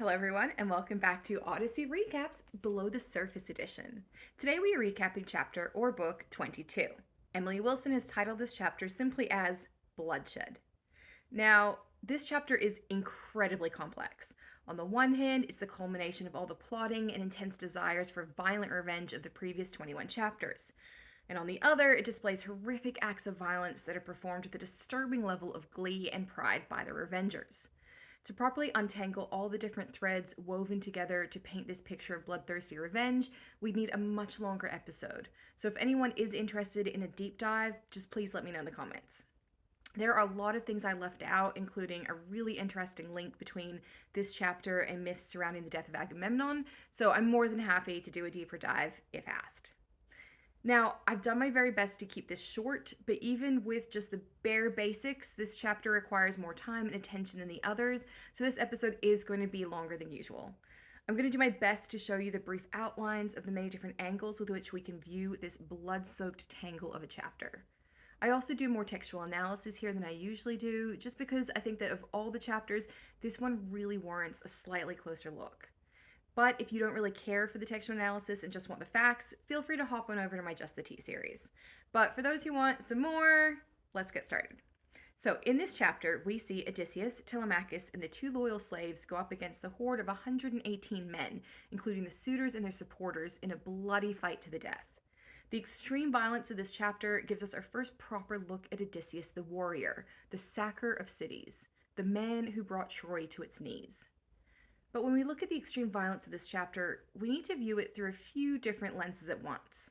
Hello, everyone, and welcome back to Odyssey Recaps Below the Surface Edition. Today we are recapping chapter or book 22. Emily Wilson has titled this chapter simply as Bloodshed. Now, this chapter is incredibly complex. On the one hand, it's the culmination of all the plotting and intense desires for violent revenge of the previous 21 chapters. And on the other, it displays horrific acts of violence that are performed with a disturbing level of glee and pride by the Revengers. To properly untangle all the different threads woven together to paint this picture of bloodthirsty revenge, we'd need a much longer episode. So if anyone is interested in a deep dive, just please let me know in the comments. There are a lot of things I left out, including a really interesting link between this chapter and myths surrounding the death of Agamemnon, so I'm more than happy to do a deeper dive if asked. Now, I've done my very best to keep this short, but even with just the bare basics, this chapter requires more time and attention than the others, so this episode is going to be longer than usual. I'm going to do my best to show you the brief outlines of the many different angles with which we can view this blood-soaked tangle of a chapter. I also do more textual analysis here than I usually do, just because I think that of all the chapters, this one really warrants a slightly closer look. But if you don't really care for the textual analysis and just want the facts, feel free to hop on over to my Just the Tea series. But for those who want some more, let's get started. So in this chapter, we see Odysseus, Telemachus, and the two loyal slaves go up against the horde of 118 men, including the suitors and their supporters, in a bloody fight to the death. The extreme violence of this chapter gives us our first proper look at Odysseus the warrior, the sacker of cities, the man who brought Troy to its knees. But when we look at the extreme violence of this chapter, we need to view it through a few different lenses at once.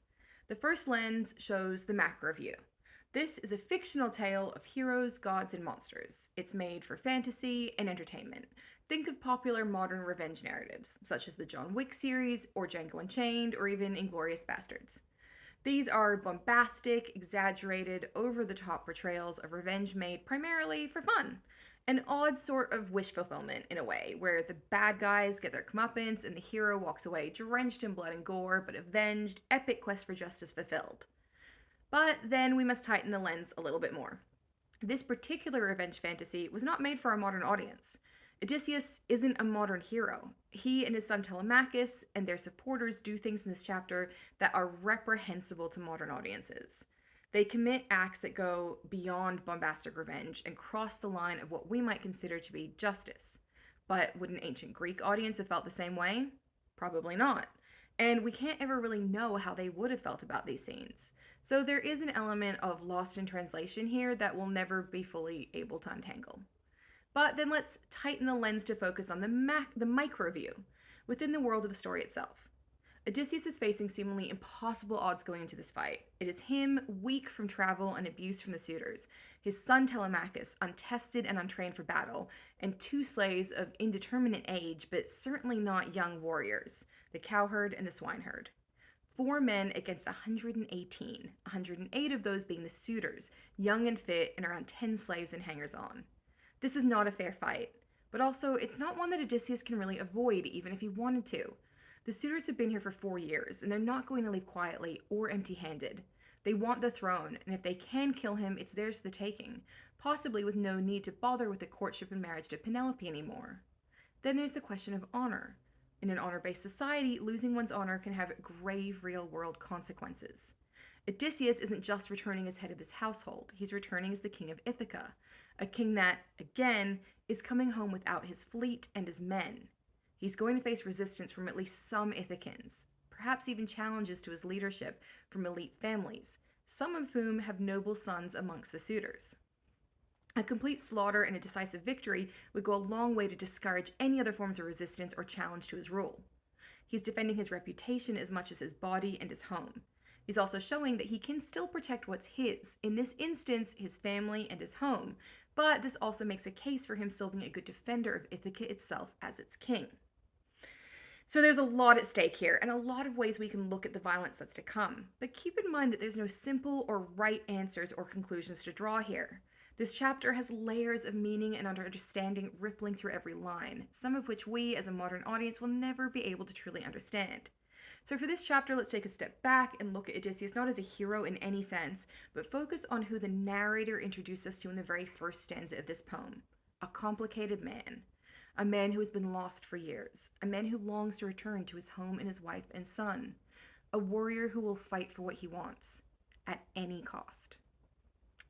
The first lens shows the macro view. This is a fictional tale of heroes, gods, and monsters. It's made for fantasy and entertainment. Think of popular modern revenge narratives, such as the John Wick series, or Django Unchained, or even Inglourious Basterds. These are bombastic, exaggerated, over-the-top portrayals of revenge made primarily for fun. An odd sort of wish fulfillment, in a way, where the bad guys get their comeuppance and the hero walks away drenched in blood and gore, but avenged, epic quest for justice fulfilled. But then we must tighten the lens a little bit more. This particular revenge fantasy was not made for a modern audience. Odysseus isn't a modern hero. He and his son Telemachus and their supporters do things in this chapter that are reprehensible to modern audiences. They commit acts that go beyond bombastic revenge and cross the line of what we might consider to be justice. But would an ancient Greek audience have felt the same way? Probably not. And we can't ever really know how they would have felt about these scenes. So there is an element of lost in translation here that we'll never be fully able to untangle. But then let's tighten the lens to focus on the micro view within the world of the story itself. Odysseus is facing seemingly impossible odds going into this fight. It is him, weak from travel and abuse from the suitors, his son Telemachus, untested and untrained for battle, and two slaves of indeterminate age, but certainly not young warriors, the cowherd and the swineherd. 4 men against 118, 108 of those being the suitors, young and fit, and around 10 slaves and hangers-on. This is not a fair fight, but also it's not one that Odysseus can really avoid even if he wanted to. The suitors have been here for 4 years, and they're not going to leave quietly or empty-handed. They want the throne, and if they can kill him, it's theirs for the taking, possibly with no need to bother with the courtship and marriage to Penelope anymore. Then there's the question of honor. In an honor-based society, losing one's honor can have grave real-world consequences. Odysseus isn't just returning as head of his household, he's returning as the king of Ithaca, a king that, again, is coming home without his fleet and his men. He's going to face resistance from at least some Ithacans, perhaps even challenges to his leadership from elite families, some of whom have noble sons amongst the suitors. A complete slaughter and a decisive victory would go a long way to discourage any other forms of resistance or challenge to his rule. He's defending his reputation as much as his body and his home. He's also showing that he can still protect what's his, in this instance, his family and his home, but this also makes a case for him still being a good defender of Ithaca itself as its king. So there's a lot at stake here, and a lot of ways we can look at the violence that's to come. But keep in mind that there's no simple or right answers or conclusions to draw here. This chapter has layers of meaning and understanding rippling through every line, some of which we, as a modern audience, will never be able to truly understand. So for this chapter, let's take a step back and look at Odysseus not as a hero in any sense, but focus on who the narrator introduced us to in the very first stanza of this poem: a complicated man. a man who has been lost for years, a man who longs to return to his home and his wife and son, a warrior who will fight for what he wants at any cost.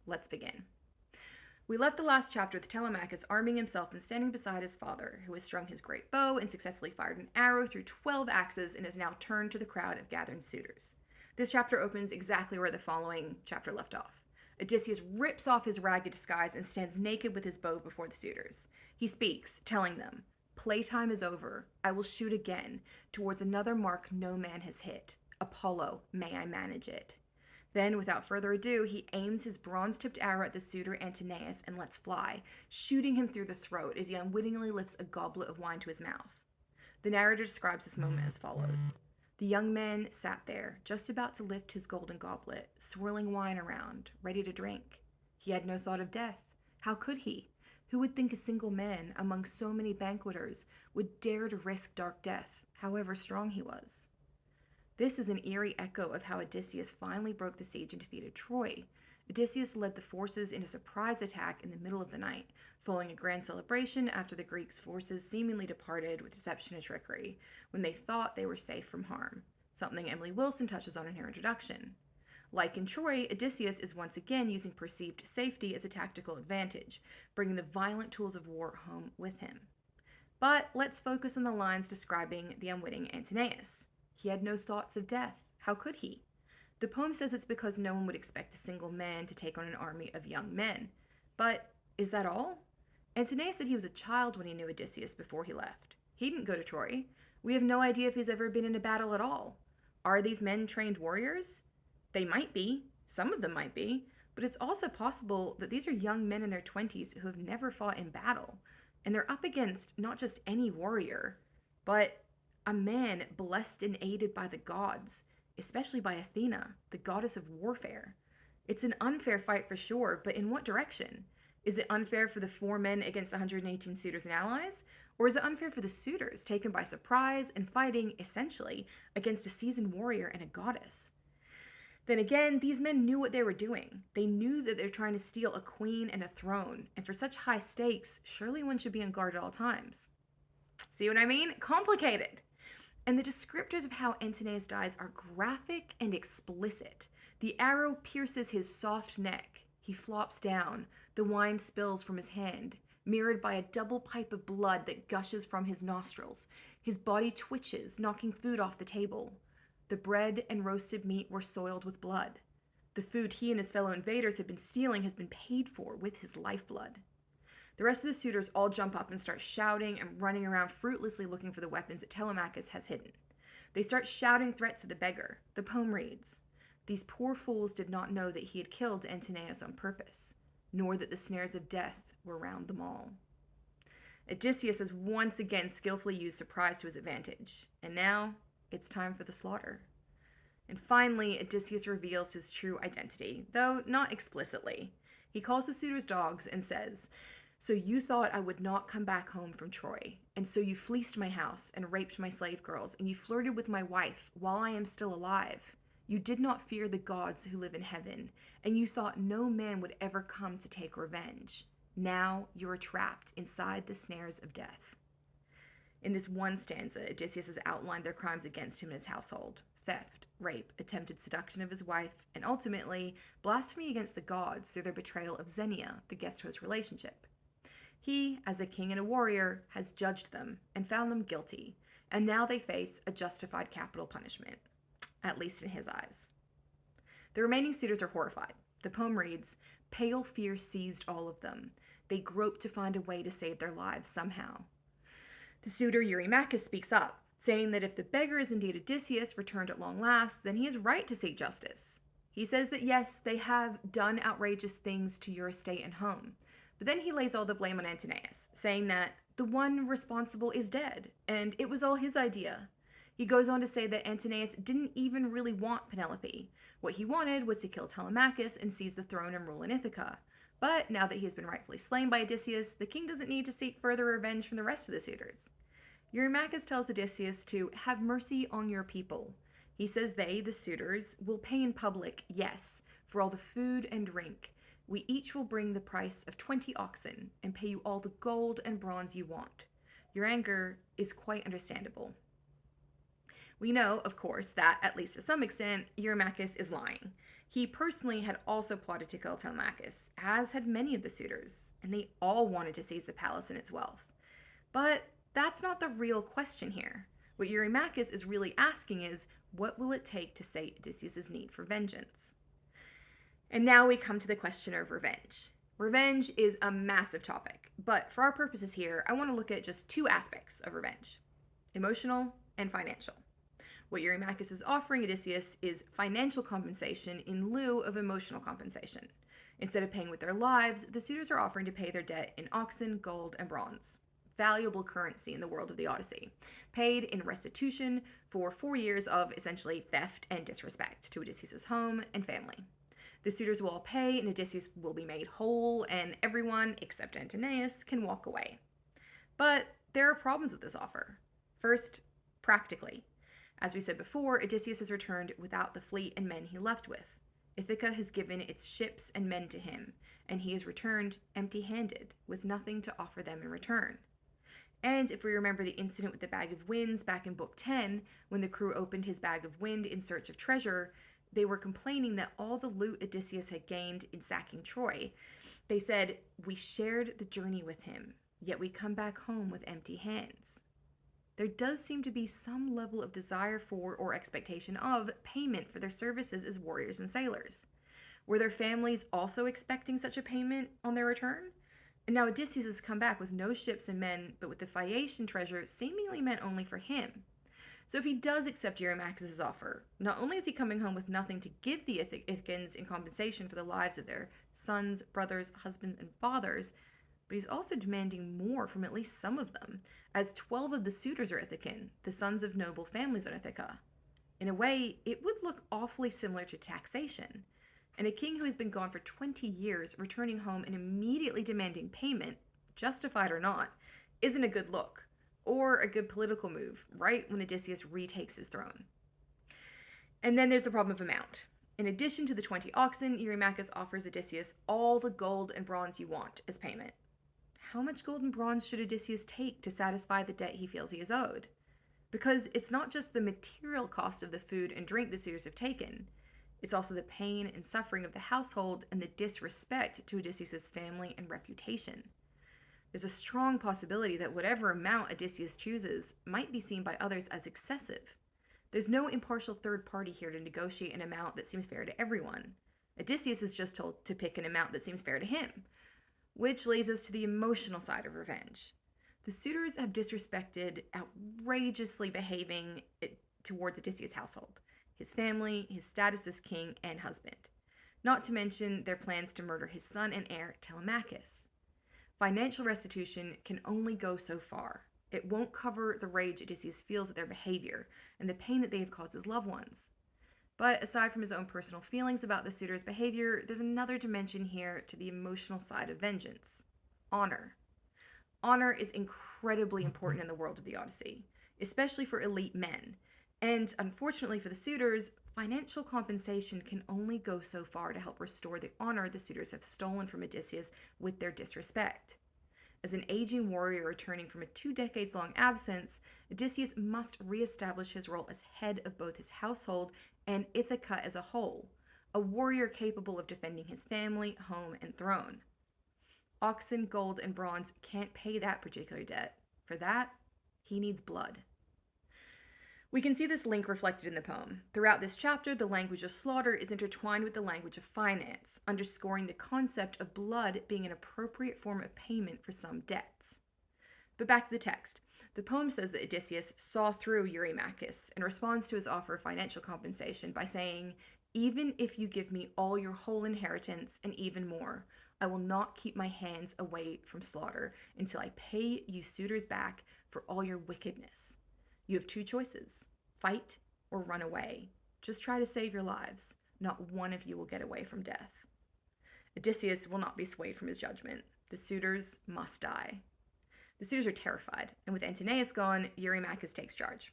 Let's begin. We left the last chapter with Telemachus arming himself and standing beside his father, who has strung his great bow and successfully fired an arrow through 12 axes and has now turned to the crowd of gathered suitors. This chapter opens exactly where the following chapter left off. Odysseus rips off his ragged disguise and stands naked with his bow before the suitors. He speaks, telling them, "Playtime is over. I will shoot again, towards another mark no man has hit. Apollo, may I manage it." Then, without further ado, he aims his bronze-tipped arrow at the suitor Antinous and lets fly, shooting him through the throat as he unwittingly lifts a goblet of wine to his mouth. The narrator describes this moment as follows. The young man sat there, just about to lift his golden goblet, swirling wine around, ready to drink. He had no thought of death. How could he? Who would think a single man, among so many banqueters, would dare to risk dark death, however strong he was? This is an eerie echo of how Odysseus finally broke the siege and defeated Troy. Odysseus led the forces in a surprise attack in the middle of the night, following a grand celebration after the Greeks' forces seemingly departed with deception and trickery, when they thought they were safe from harm, something Emily Wilson touches on in her introduction. Like in Troy, Odysseus is once again using perceived safety as a tactical advantage, bringing the violent tools of war home with him. But let's focus on the lines describing the unwitting Antinous. He had no thoughts of death. How could he? The poem says it's because no one would expect a single man to take on an army of young men. But is that all? Antinous said he was a child when he knew Odysseus before he left. He didn't go to Troy. We have no idea if he's ever been in a battle at all. Are these men trained warriors? They might be. Some of them might be. But it's also possible that these are young men in their 20s who have never fought in battle. And they're up against not just any warrior, but a man blessed and aided by the gods, especially by Athena, the goddess of warfare. It's an unfair fight for sure, but in what direction? Is it unfair for the 4 men against 118 suitors and allies? Or is it unfair for the suitors, taken by surprise and fighting, essentially, against a seasoned warrior and a goddess? Then again, these men knew what they were doing. They knew that they're trying to steal a queen and a throne, and for such high stakes, surely one should be on guard at all times. See what I mean? Complicated. And the descriptors of how Antinous dies are graphic and explicit. The arrow pierces his soft neck. He flops down. The wine spills from his hand, mirrored by a double pipe of blood that gushes from his nostrils. His body twitches, knocking food off the table. The bread and roasted meat were soiled with blood. The food he and his fellow invaders had been stealing has been paid for with his lifeblood. The rest of the suitors all jump up and start shouting and running around fruitlessly looking for the weapons that Telemachus has hidden. They start shouting threats at the beggar. The poem reads, "These poor fools did not know that he had killed Antinous on purpose, nor that the snares of death were round them all." Odysseus has once again skillfully used surprise to his advantage, and now it's time for the slaughter. And finally, Odysseus reveals his true identity, though not explicitly. He calls the suitors dogs and says, "So you thought I would not come back home from Troy, and so you fleeced my house and raped my slave girls, and you flirted with my wife while I am still alive. You did not fear the gods who live in heaven, and you thought no man would ever come to take revenge. Now you are trapped inside the snares of death." In this one stanza, Odysseus has outlined their crimes against him and his household: theft, rape, attempted seduction of his wife, and ultimately blasphemy against the gods through their betrayal of Xenia, the guest-host relationship. He, as a king and a warrior, has judged them and found them guilty, and now they face a justified capital punishment, at least in his eyes. The remaining suitors are horrified. The poem reads, "Pale fear seized all of them. They groped to find a way to save their lives somehow." The suitor Eurymachus speaks up, saying that if the beggar is indeed Odysseus, returned at long last, then he is right to seek justice. He says that yes, they have done outrageous things to your estate and home, but then he lays all the blame on Antinous, saying that the one responsible is dead, and it was all his idea. He goes on to say that Antinous didn't even really want Penelope. What he wanted was to kill Telemachus and seize the throne and rule in Ithaca. But now that he has been rightfully slain by Odysseus, the king doesn't need to seek further revenge from the rest of the suitors. Eurymachus tells Odysseus to have mercy on your people. He says they, the suitors, will pay in public, yes, for all the food and drink. We each will bring the price of 20 oxen and pay you all the gold and bronze you want. Your anger is quite understandable. We know, of course, that, at least to some extent, Eurymachus is lying. He personally had also plotted to kill Telemachus, as had many of the suitors, and they all wanted to seize the palace and its wealth. But that's not the real question here. What Eurymachus is really asking is, what will it take to sate Odysseus' need for vengeance? And now we come to the question of revenge. Revenge is a massive topic, but for our purposes here, I want to look at just two aspects of revenge: emotional and financial. What Eurymachus is offering Odysseus is financial compensation in lieu of emotional compensation. Instead of paying with their lives, the suitors are offering to pay their debt in oxen, gold, and bronze. Valuable currency in the world of the Odyssey, paid in restitution for 4 years of essentially theft and disrespect to Odysseus' home and family. The suitors will all pay, and Odysseus will be made whole, and everyone, except Antinous, can walk away. But there are problems with this offer. First, practically. As we said before, Odysseus has returned without the fleet and men he left with. Ithaca has given its ships and men to him, and he has returned empty-handed, with nothing to offer them in return. And if we remember the incident with the bag of winds back in Book 10, when the crew opened his bag of wind in search of treasure, they were complaining that all the loot Odysseus had gained in sacking Troy. They said, "We shared the journey with him, yet we come back home with empty hands." There does seem to be some level of desire for or expectation of payment for their services as warriors and sailors. Were their families also expecting such a payment on their return? And now Odysseus has come back with no ships and men, but with the Phaeacian treasure seemingly meant only for him. So if he does accept Eurymachus' offer, not only is he coming home with nothing to give the Ithacans in compensation for the lives of their sons, brothers, husbands, and fathers, but he's also demanding more from at least some of them, as 12 of the suitors are Ithacan, the sons of noble families in Ithaca. In a way, it would look awfully similar to taxation. And a king who has been gone for 20 years returning home and immediately demanding payment, justified or not, isn't a good look, or a good political move, right when Odysseus retakes his throne. And then there's the problem of amount. In addition to the 20 oxen, Eurymachus offers Odysseus all the gold and bronze you want as payment. How much gold and bronze should Odysseus take to satisfy the debt he feels he is owed? Because it's not just the material cost of the food and drink the suitors have taken. It's also the pain and suffering of the household and the disrespect to Odysseus' family and reputation. There's a strong possibility that whatever amount Odysseus chooses might be seen by others as excessive. There's no impartial third party here to negotiate an amount that seems fair to everyone. Odysseus is just told to pick an amount that seems fair to him, which leads us to the emotional side of revenge. The suitors have disrespected, outrageously behaving towards Odysseus' household, his family, his status as king and husband, not to mention their plans to murder his son and heir, Telemachus. Financial restitution can only go so far. It won't cover the rage Odysseus feels at their behavior and the pain that they have caused his loved ones. But aside from his own personal feelings about the suitor's behavior, there's another dimension here to the emotional side of vengeance: honor. Honor is incredibly important in the world of the Odyssey, especially for elite men. And unfortunately for the suitors, financial compensation can only go so far to help restore the honor the suitors have stolen from Odysseus with their disrespect. As an aging warrior returning from a 2 decades long absence, Odysseus must reestablish his role as head of both his household and Ithaca as a whole, a warrior capable of defending his family, home, and throne. Oxen, gold, and bronze can't pay that particular debt. For that, he needs blood. We can see this link reflected in the poem. Throughout this chapter, the language of slaughter is intertwined with the language of finance, underscoring the concept of blood being an appropriate form of payment for some debts. But back to the text. The poem says that Odysseus saw through Eurymachus and responds to his offer of financial compensation by saying, "Even if you give me all your whole inheritance and even more, I will not keep my hands away from slaughter until I pay you suitors back for all your wickedness. You have 2 choices: fight or run away. Just try to save your lives. Not one of you will get away from death." Odysseus will not be swayed from his judgment. The suitors must die. The suitors are terrified, and with Antinous gone, Eurymachus takes charge.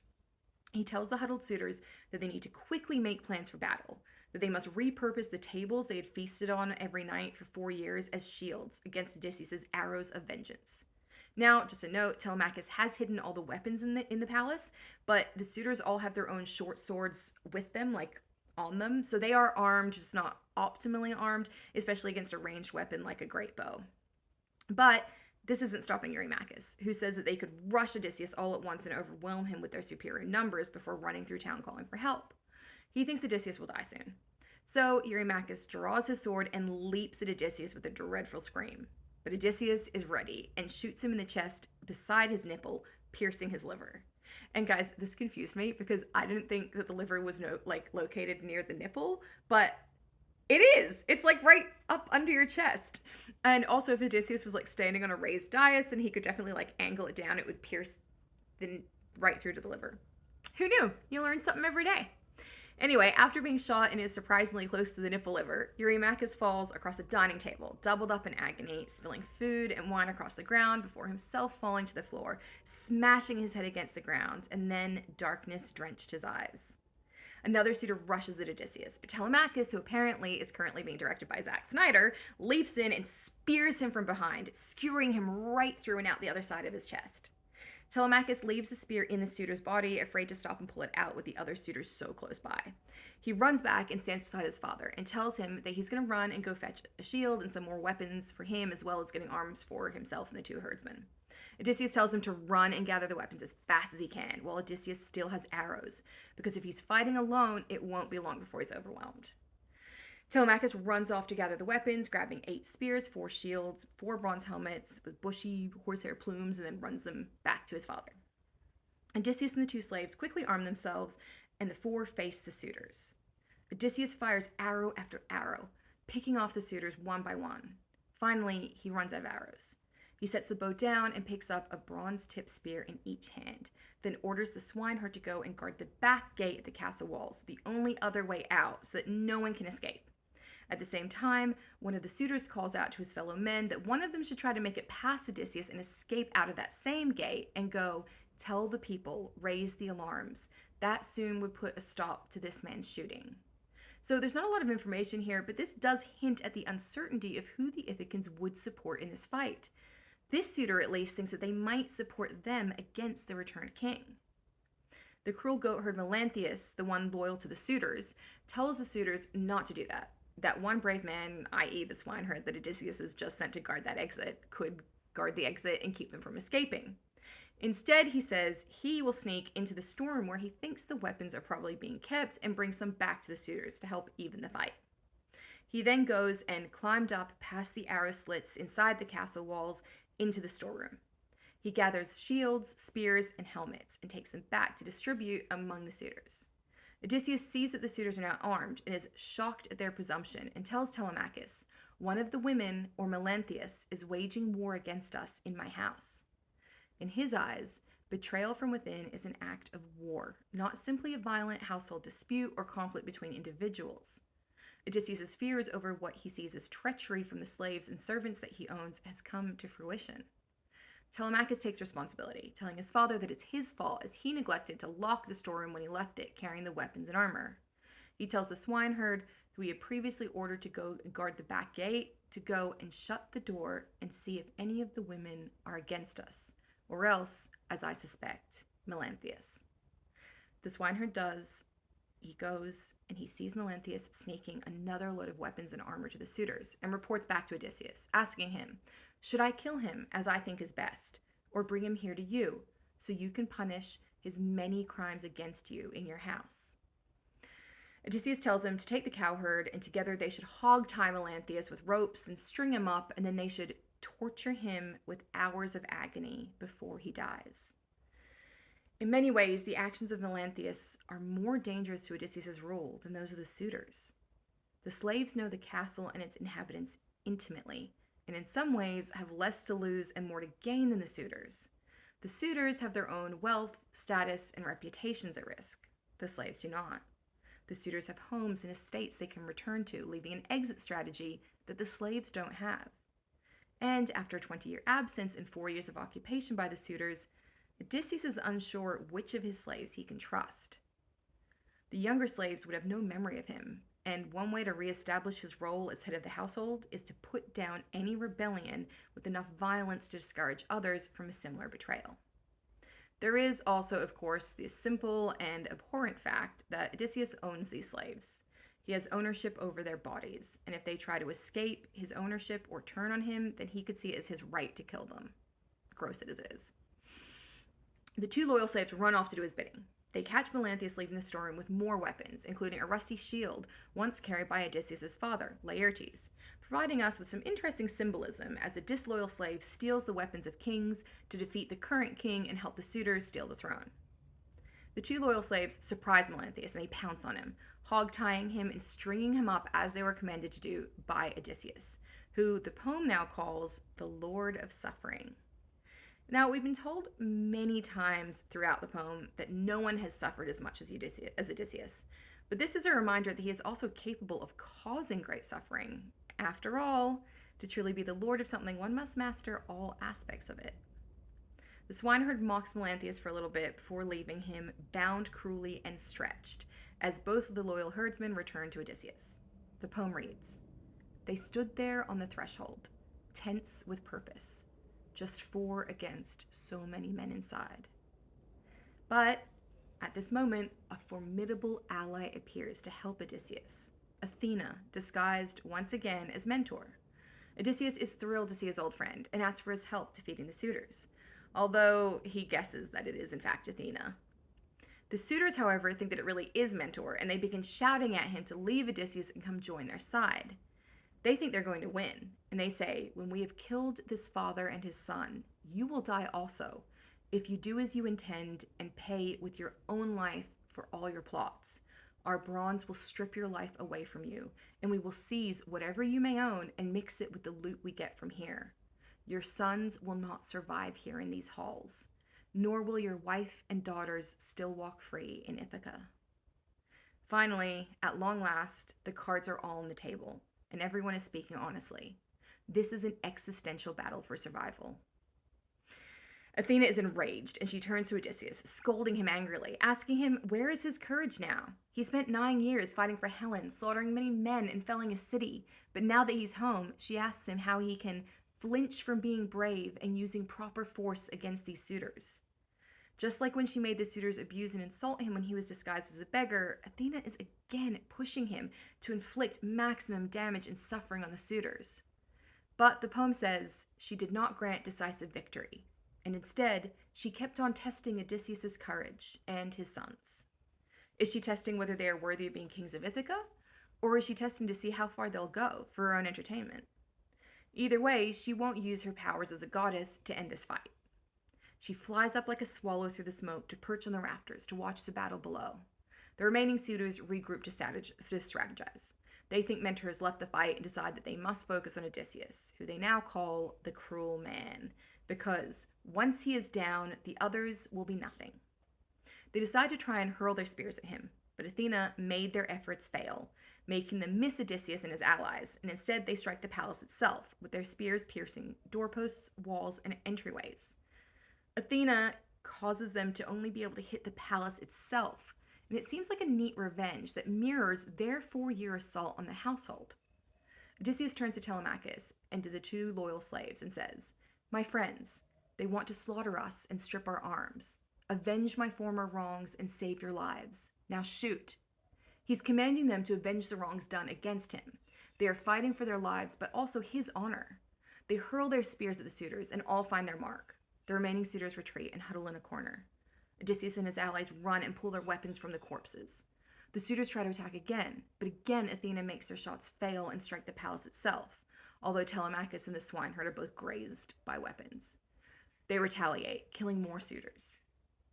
He tells the huddled suitors that they need to quickly make plans for battle, that they must repurpose the tables they had feasted on every night for 4 years as shields against Odysseus' arrows of vengeance. Now, just a note, Telemachus has hidden all the weapons in the palace, but the suitors all have their own short swords with them, like on them. So they are armed, just not optimally armed, especially against a ranged weapon like a great bow. But this isn't stopping Eurymachus, who says that they could rush Odysseus all at once and overwhelm him with their superior numbers before running through town calling for help. He thinks Odysseus will die soon. So Eurymachus draws his sword and leaps at Odysseus with a dreadful scream. But Odysseus is ready and shoots him in the chest beside his nipple, piercing his liver. And guys, this confused me because I didn't think that the liver was located near the nipple, but it is. It's like right up under your chest. And also, if Odysseus was like standing on a raised dais and he could definitely like angle it down, it would pierce right through to the liver. Who knew? You learn something every day. Anyway, after being shot and is surprisingly close to the nipple liver, Eurymachus falls across a dining table, doubled up in agony, spilling food and wine across the ground before himself falling to the floor, smashing his head against the ground, and then darkness drenched his eyes. Another suitor rushes at Odysseus, but Telemachus, who apparently is currently being directed by Zack Snyder, leaps in and spears him from behind, skewering him right through and out the other side of his chest. Telemachus leaves the spear in the suitor's body, afraid to stop and pull it out with the other suitors so close by. He runs back and stands beside his father and tells him that he's going to run and go fetch a shield and some more weapons for him, as well as getting arms for himself and the two herdsmen. Odysseus tells him to run and gather the weapons as fast as he can, while Odysseus still has arrows, because if he's fighting alone, it won't be long before he's overwhelmed. Telemachus runs off to gather the weapons, grabbing 8 spears, 4 shields, 4 bronze helmets with bushy horsehair plumes, and then runs them back to his father. Odysseus and the 2 slaves quickly arm themselves, and the 4 face the suitors. Odysseus fires arrow after arrow, picking off the suitors one by one. Finally, he runs out of arrows. He sets the bow down and picks up a bronze-tipped spear in each hand, then orders the swineherd to go and guard the back gate at the castle walls, the only other way out, so that no one can escape. At the same time, one of the suitors calls out to his fellow men that one of them should try to make it past Odysseus and escape out of that same gate and go, "Tell the people, raise the alarms. That soon would put a stop to this man's shooting." So there's not a lot of information here, but this does hint at the uncertainty of who the Ithacans would support in this fight. This suitor at least thinks that they might support them against the returned king. The cruel goatherd Melanthius, the one loyal to the suitors, tells the suitors not to do that. That one brave man, i.e. the swineherd that Odysseus has just sent to guard that exit, could guard the exit and keep them from escaping. Instead, he says he will sneak into the storm where he thinks the weapons are probably being kept and brings them back to the suitors to help even the fight. He then goes and climbed up past the arrow slits inside the castle walls into the storeroom. He gathers shields, spears, and helmets and takes them back to distribute among the suitors. Odysseus sees that the suitors are now armed and is shocked at their presumption and tells Telemachus, "One of the women, or Melanthius, is waging war against us in my house." In his eyes, betrayal from within is an act of war, not simply a violent household dispute or conflict between individuals. Odysseus' fears over what he sees as treachery from the slaves and servants that he owns has come to fruition. Telemachus takes responsibility, telling his father that it's his fault as he neglected to lock the storeroom when he left it, carrying the weapons and armor. He tells the swineherd, who he had previously ordered to go and guard the back gate, to go and shut the door and see if any of the women are against us, or else, as I suspect, Melanthius. The swineherd does. He goes and he sees Melanthius sneaking another load of weapons and armor to the suitors and reports back to Odysseus, asking him, "Should I kill him as I think is best, or bring him here to you, so you can punish his many crimes against you in your house?" Odysseus tells him to take the cowherd, and together they should hog-tie Melanthius with ropes and string him up, and then they should torture him with hours of agony before he dies. In many ways, the actions of Melanthius are more dangerous to Odysseus' rule than those of the suitors. The slaves know the castle and its inhabitants intimately, and in some ways have less to lose and more to gain than the suitors. The suitors have their own wealth, status, and reputations at risk. The slaves do not. The suitors have homes and estates they can return to, leaving an exit strategy that the slaves don't have. And after a 20-year absence and 4 years of occupation by the suitors, Odysseus is unsure which of his slaves he can trust. The younger slaves would have no memory of him, and one way to reestablish his role as head of the household is to put down any rebellion with enough violence to discourage others from a similar betrayal. There is also, of course, the simple and abhorrent fact that Odysseus owns these slaves. He has ownership over their bodies, and if they try to escape his ownership or turn on him, then he could see it as his right to kill them, gross as it is. The two loyal slaves run off to do his bidding. They catch Melanthius leaving the storeroom with more weapons, including a rusty shield once carried by Odysseus' father, Laertes, providing us with some interesting symbolism as a disloyal slave steals the weapons of kings to defeat the current king and help the suitors steal the throne. The two loyal slaves surprise Melanthius and they pounce on him, hog-tying him and stringing him up as they were commanded to do by Odysseus, who the poem now calls the Lord of Suffering. Now, we've been told many times throughout the poem that no one has suffered as much as Odysseus, but this is a reminder that he is also capable of causing great suffering. After all, to truly be the lord of something, one must master all aspects of it. The swineherd mocks Melanthius for a little bit before leaving him bound cruelly and stretched, as both of the loyal herdsmen return to Odysseus. The poem reads, "They stood there on the threshold, tense with purpose, just four against so many men inside." But at this moment, a formidable ally appears to help Odysseus. Athena, disguised once again as Mentor. Odysseus is thrilled to see his old friend and asks for his help defeating the suitors, although he guesses that it is in fact Athena. The suitors, however, think that it really is Mentor, and they begin shouting at him to leave Odysseus and come join their side. They think they're going to win, and they say, "When we have killed this father and his son, you will die also, if you do as you intend and pay with your own life for all your plots. Our bronze will strip your life away from you, and we will seize whatever you may own and mix it with the loot we get from here. Your sons will not survive here in these halls, nor will your wife and daughters still walk free in Ithaca." Finally, at long last, the cards are all on the table, and everyone is speaking honestly. This is an existential battle for survival. Athena is enraged, and she turns to Odysseus, scolding him angrily, asking him where is his courage now? He spent 9 years fighting for Helen, slaughtering many men and felling a city, but now that he's home, she asks him how he can flinch from being brave and using proper force against these suitors. Just like when she made the suitors abuse and insult him when he was disguised as a beggar, Athena is again pushing him to inflict maximum damage and suffering on the suitors. But the poem says she did not grant decisive victory, and instead she kept on testing Odysseus' courage and his sons. Is she testing whether they are worthy of being kings of Ithaca, or is she testing to see how far they'll go for her own entertainment? Either way, she won't use her powers as a goddess to end this fight. She flies up like a swallow through the smoke to perch on the rafters to watch the battle below. The remaining suitors regroup to strategize. They think Mentor has left the fight and decide that they must focus on Odysseus, who they now call the Cruel Man, because once he is down, the others will be nothing. They decide to try and hurl their spears at him, but Athena made their efforts fail, making them miss Odysseus and his allies, and instead they strike the palace itself, with their spears piercing doorposts, walls, and entryways. Athena causes them to only be able to hit the palace itself, and it seems like a neat revenge that mirrors their 4-year assault on the household. Odysseus turns to Telemachus and to the two loyal slaves and says, "My friends, they want to slaughter us and strip our arms. Avenge my former wrongs and save your lives. Now shoot." He's commanding them to avenge the wrongs done against him. They are fighting for their lives, but also his honor. They hurl their spears at the suitors and all find their mark. The remaining suitors retreat and huddle in a corner. Odysseus and his allies run and pull their weapons from the corpses. The suitors try to attack again, but again Athena makes their shots fail and strike the palace itself, although Telemachus and the swineherd are both grazed by weapons. They retaliate, killing more suitors.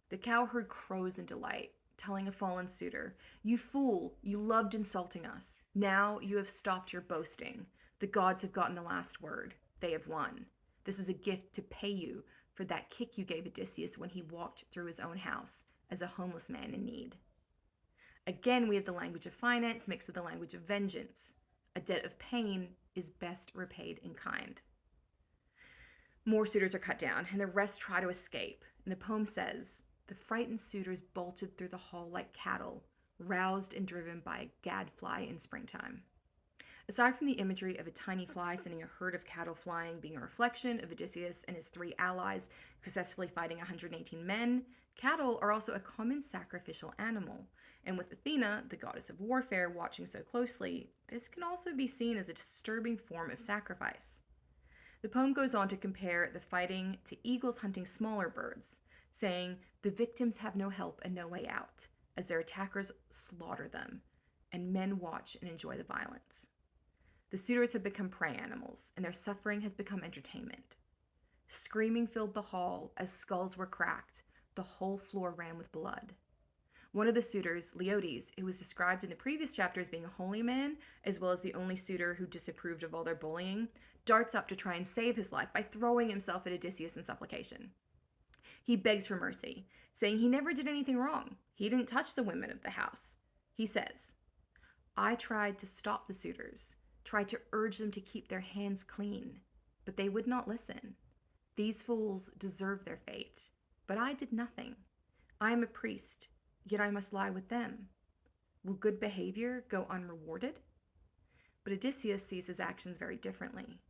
The cowherd crows in delight, telling a fallen suitor, "You fool, you loved insulting us. Now you have stopped your boasting. The gods have gotten the last word. They have won. This is a gift to pay you for that kick you gave Odysseus when he walked through his own house as a homeless man in need." Again, we have the language of finance mixed with the language of vengeance. A debt of pain is best repaid in kind. More suitors are cut down, and the rest try to escape. And the poem says, "The frightened suitors bolted through the hall like cattle, roused and driven by a gadfly in springtime. Aside from the imagery of a tiny fly sending a herd of cattle flying being a reflection of Odysseus and his three allies successfully fighting 118 men, cattle are also a common sacrificial animal. And with Athena, the goddess of warfare, watching so closely, this can also be seen as a disturbing form of sacrifice. The poem goes on to compare the fighting to eagles hunting smaller birds, saying, "The victims have no help and no way out, as their attackers slaughter them, and men watch and enjoy the violence." The suitors have become prey animals, and their suffering has become entertainment. Screaming filled the hall as skulls were cracked. The whole floor ran with blood. One of the suitors, Leodes, who was described in the previous chapter as being a holy man, as well as the only suitor who disapproved of all their bullying, darts up to try and save his life by throwing himself at Odysseus in supplication. He begs for mercy, saying he never did anything wrong. He didn't touch the women of the house. He says, "I tried to stop the suitors, tried to urge them to keep their hands clean, but they would not listen. These fools deserve their fate, but I did nothing. I am a priest, yet I must lie with them. Will good behavior go unrewarded?" But Odysseus sees his actions very differently.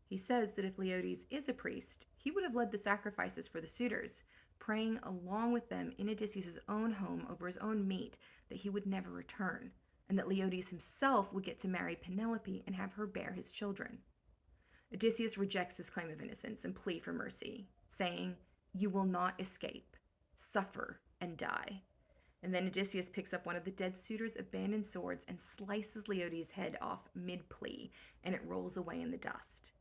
He says that if Leodes is a priest, he would have led the sacrifices for the suitors, praying along with them in Odysseus' own home over his own meat that he would never return, and that Leodes himself would get to marry Penelope and have her bear his children. Odysseus rejects his claim of innocence and plea for mercy, saying, "You will not escape. Suffer and die." And then Odysseus picks up one of the dead suitors' abandoned swords and slices Leodes' head off mid-plea, and it rolls away in the dust.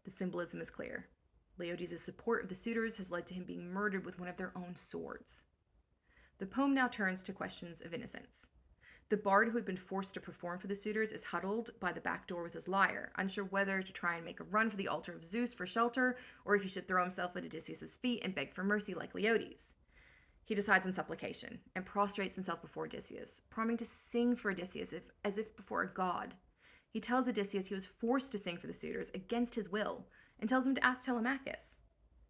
The symbolism is clear. Leodes' support of the suitors has led to him being murdered with one of their own swords. The poem now turns to questions of innocence. The bard who had been forced to perform for the suitors is huddled by the back door with his lyre, unsure whether to try and make a run for the altar of Zeus for shelter, or if he should throw himself at Odysseus' feet and beg for mercy like Leodes. He decides in supplication and prostrates himself before Odysseus, promising to sing for Odysseus as if before a god. He tells Odysseus he was forced to sing for the suitors against his will, and tells him to ask Telemachus.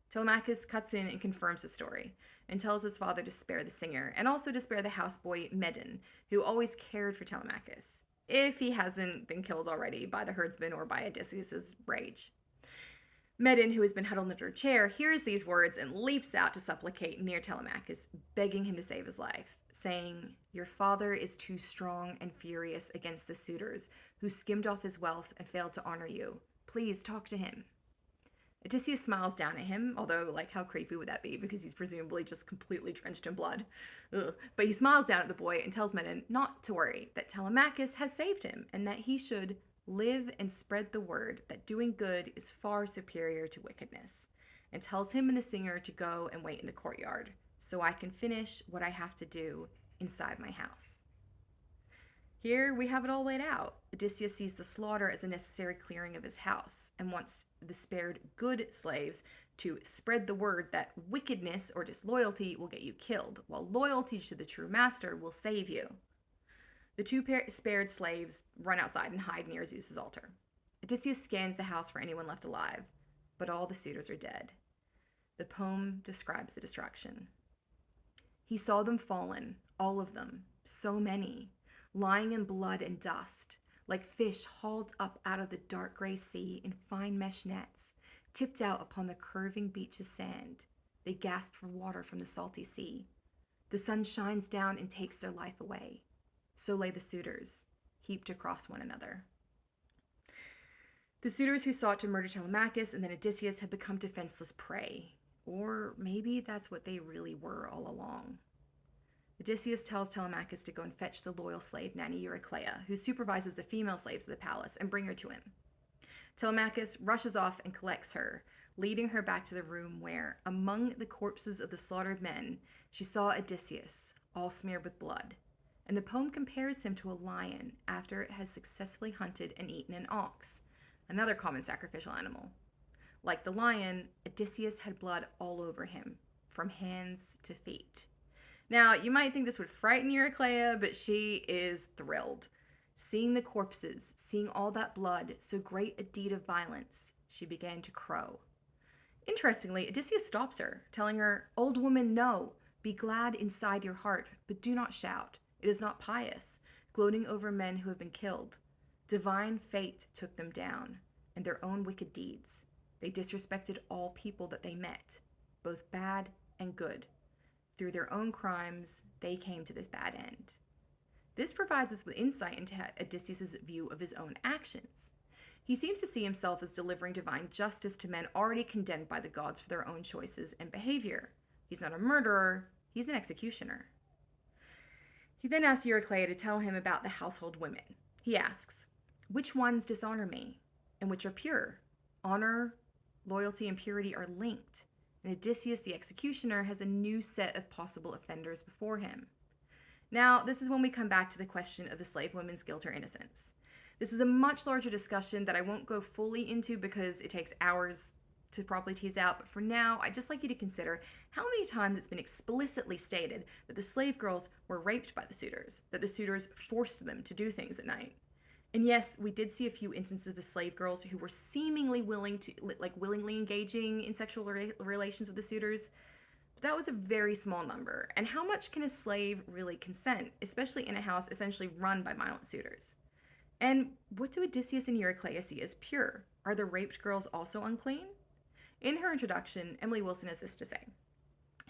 Telemachus cuts in and confirms the story, and tells his father to spare the singer, and also to spare the houseboy Medon, who always cared for Telemachus, if he hasn't been killed already by the herdsman or by Odysseus' rage. Medon, who has been huddled under a chair, hears these words and leaps out to supplicate near Telemachus, begging him to save his life, saying, "Your father is too strong and furious against the suitors, who skimmed off his wealth and failed to honor you. Please talk to him." Odysseus smiles down at him, although, how creepy would that be, because he's presumably just completely drenched in blood. Ugh. But he smiles down at the boy and tells Medon not to worry, that Telemachus has saved him, and that he should live and spread the word that doing good is far superior to wickedness, and tells him and the singer to go and wait in the courtyard, so I can finish what I have to do inside my house. Here we have it all laid out. Odysseus sees the slaughter as a necessary clearing of his house, and wants the spared good slaves to spread the word that wickedness or disloyalty will get you killed, while loyalty to the true master will save you. The two spared slaves run outside and hide near Zeus's altar. Odysseus scans the house for anyone left alive, but all the suitors are dead. The poem describes the destruction. He saw them fallen, all of them, so many, lying in blood and dust, like fish hauled up out of the dark gray sea in fine mesh nets, tipped out upon the curving beach's sand. They gasp for water from the salty sea. The sun shines down and takes their life away. So lay the suitors, heaped across one another. The suitors who sought to murder Telemachus and then Odysseus had become defenseless prey. Or maybe that's what they really were all along. Odysseus tells Telemachus to go and fetch the loyal slave nanny Eurycleia, who supervises the female slaves of the palace, and bring her to him. Telemachus rushes off and collects her, leading her back to the room where, among the corpses of the slaughtered men, she saw Odysseus, all smeared with blood. And the poem compares him to a lion after it has successfully hunted and eaten an ox, another common sacrificial animal. Like the lion, Odysseus had blood all over him, from hands to feet. Now, you might think this would frighten Eurycleia, but she is thrilled. Seeing the corpses, seeing all that blood, so great a deed of violence, she began to crow. Interestingly, Odysseus stops her, telling her, "Old woman, no, be glad inside your heart, but do not shout. It is not pious, gloating over men who have been killed. Divine fate took them down, and their own wicked deeds. They disrespected all people that they met, both bad and good. Through their own crimes, they came to this bad end. This provides us with insight into Odysseus' view of his own actions. He seems to see himself as delivering divine justice to men already condemned by the gods for their own choices and behavior. He's not a murderer, he's an executioner. He then asks Eurycleia to tell him about the household women. He asks, which ones dishonor me and which are pure? Honor, loyalty, and purity are linked, and Odysseus, the executioner, has a new set of possible offenders before him. Now, this is when we come back to the question of the slave women's guilt or innocence. This is a much larger discussion that I won't go fully into because it takes hours to properly tease out, but for now, I'd just like you to consider how many times it's been explicitly stated that the slave girls were raped by the suitors, that the suitors forced them to do things at night. And yes, we did see a few instances of slave girls who were seemingly willingly engaging in sexual relations with the suitors, but that was a very small number. And how much can a slave really consent, especially in a house essentially run by violent suitors? And what do Odysseus and Eurycleia see as pure? Are the raped girls also unclean? In her introduction, Emily Wilson has this to say.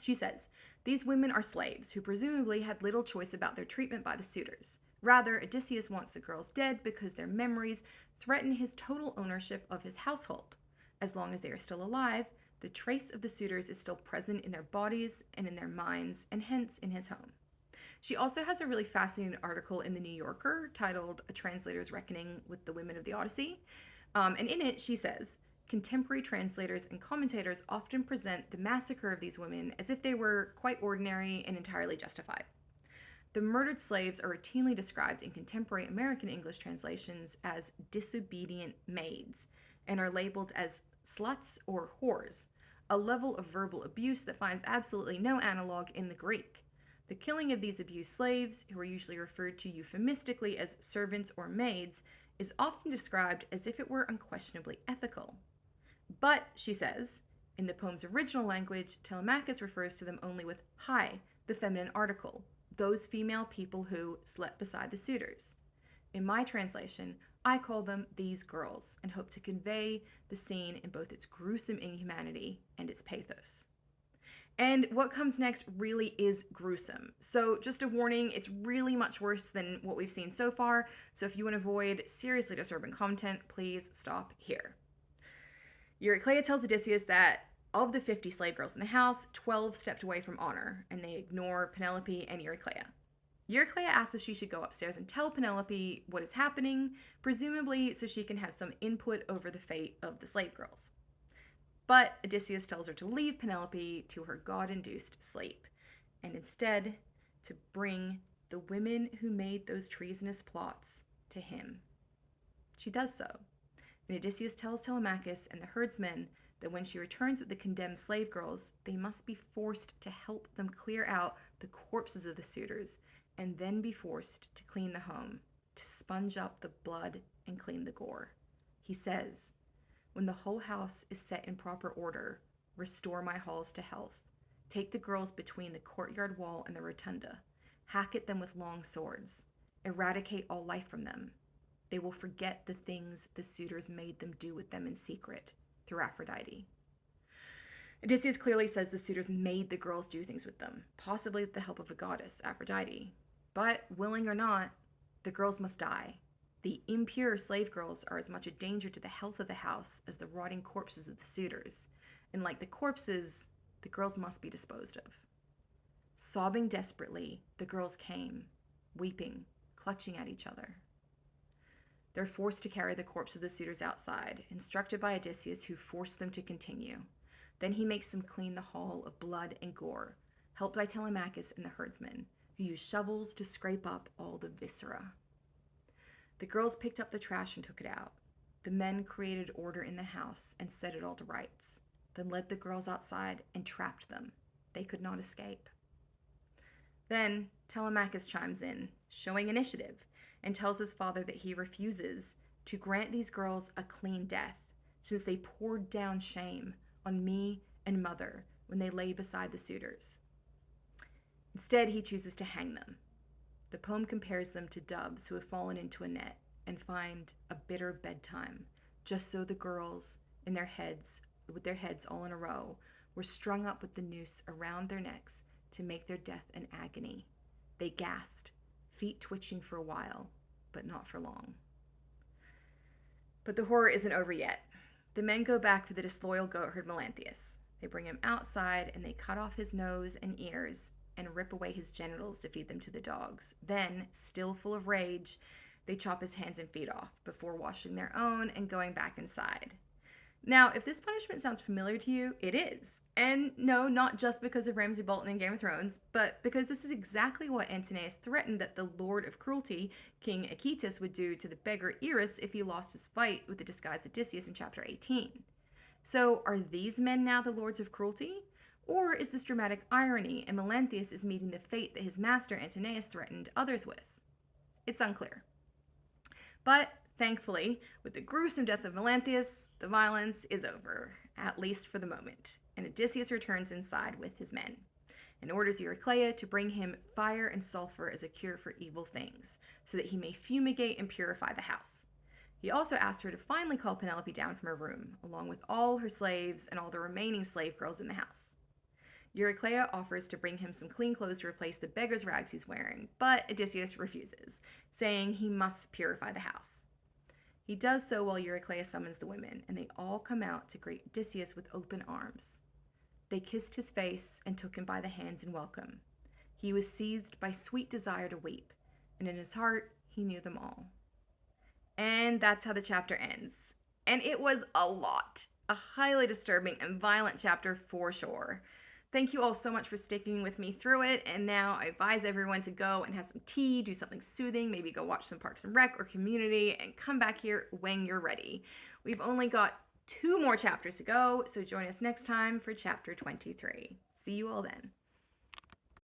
She says, these women are slaves who presumably had little choice about their treatment by the suitors. Rather, Odysseus wants the girls dead because their memories threaten his total ownership of his household. As long as they are still alive, the trace of the suitors is still present in their bodies and in their minds, and hence in his home. She also has a really fascinating article in The New Yorker titled A Translator's Reckoning with the Women of the Odyssey. And in it, she says, contemporary translators and commentators often present the massacre of these women as if they were quite ordinary and entirely justified. The murdered slaves are routinely described in contemporary American English translations as disobedient maids and are labeled as sluts or whores, a level of verbal abuse that finds absolutely no analog in the Greek. The killing of these abused slaves, who are usually referred to euphemistically as servants or maids, is often described as if it were unquestionably ethical. But, she says, in the poem's original language, Telemachus refers to them only with "hi," the feminine article, those female people who slept beside the suitors. In my translation, I call them these girls and hope to convey the scene in both its gruesome inhumanity and its pathos. And what comes next really is gruesome. So just a warning, it's really much worse than what we've seen so far. So if you want to avoid seriously disturbing content, please stop here. Eurycleia tells Odysseus that of the 50 slave girls in the house, 12 stepped away from honor, and they ignore Penelope and Eurycleia. Eurycleia asks if she should go upstairs and tell Penelope what is happening, presumably so she can have some input over the fate of the slave girls. But Odysseus tells her to leave Penelope to her god-induced sleep, and instead to bring the women who made those treasonous plots to him. She does so, and Odysseus tells Telemachus and the herdsmen that when she returns with the condemned slave girls, they must be forced to help them clear out the corpses of the suitors, and then be forced to clean the home, to sponge up the blood and clean the gore. He says, when the whole house is set in proper order, restore my halls to health. Take the girls between the courtyard wall and the rotunda. Hack at them with long swords. Eradicate all life from them. They will forget the things the suitors made them do with them in secret, through Aphrodite. Odysseus clearly says the suitors made the girls do things with them, possibly with the help of a goddess, Aphrodite. But, willing or not, the girls must die. The impure slave girls are as much a danger to the health of the house as the rotting corpses of the suitors, and like the corpses, the girls must be disposed of. Sobbing desperately, the girls came, weeping, clutching at each other. They're forced to carry the corpse of the suitors outside, instructed by Odysseus, who forced them to continue. Then he makes them clean the hall of blood and gore, helped by Telemachus and the herdsmen, who use shovels to scrape up all the viscera. The girls picked up the trash and took it out. The men created order in the house and set it all to rights, then led the girls outside and trapped them. They could not escape. Then Telemachus chimes in, showing initiative, and tells his father that he refuses to grant these girls a clean death, since they poured down shame on me and mother when they lay beside the suitors. Instead, he chooses to hang them. The poem compares them to doves who have fallen into a net and find a bitter bedtime, just so the girls, in their heads, with their heads all in a row, were strung up with the noose around their necks to make their death an agony. They gasped, feet twitching for a while, but not for long. But the horror isn't over yet. The men go back for the disloyal goatherd Melanthius. They bring him outside and they cut off his nose and ears and rip away his genitals to feed them to the dogs. Then, still full of rage, they chop his hands and feet off before washing their own and going back inside. Now, if this punishment sounds familiar to you, it is. And no, not just because of Ramsay Bolton in Game of Thrones, but because this is exactly what Antinous threatened that the Lord of Cruelty, King Aeetes, would do to the beggar Eris if he lost his fight with the disguised Odysseus in chapter 18. So, are these men now the Lords of Cruelty? Or is this dramatic irony and Melanthius is meeting the fate that his master Antinous threatened others with? It's unclear. But thankfully, with the gruesome death of Melanthius, the violence is over, at least for the moment, and Odysseus returns inside with his men and orders Eurycleia to bring him fire and sulfur as a cure for evil things, so that he may fumigate and purify the house. He also asks her to finally call Penelope down from her room, along with all her slaves and all the remaining slave girls in the house. Eurycleia offers to bring him some clean clothes to replace the beggar's rags he's wearing, but Odysseus refuses, saying he must purify the house. He does so while Eurycleia summons the women, and they all come out to greet Odysseus with open arms. They kissed his face and took him by the hands in welcome. He was seized by sweet desire to weep, and in his heart he knew them all. And that's how the chapter ends. And it was a lot. A highly disturbing and violent chapter for sure. Thank you all so much for sticking with me through it, and now I advise everyone to go and have some tea, do something soothing, maybe go watch some Parks and Rec or Community, and come back here when you're ready. We've only got 2 more chapters to go, so join us next time for chapter 23. See you all then.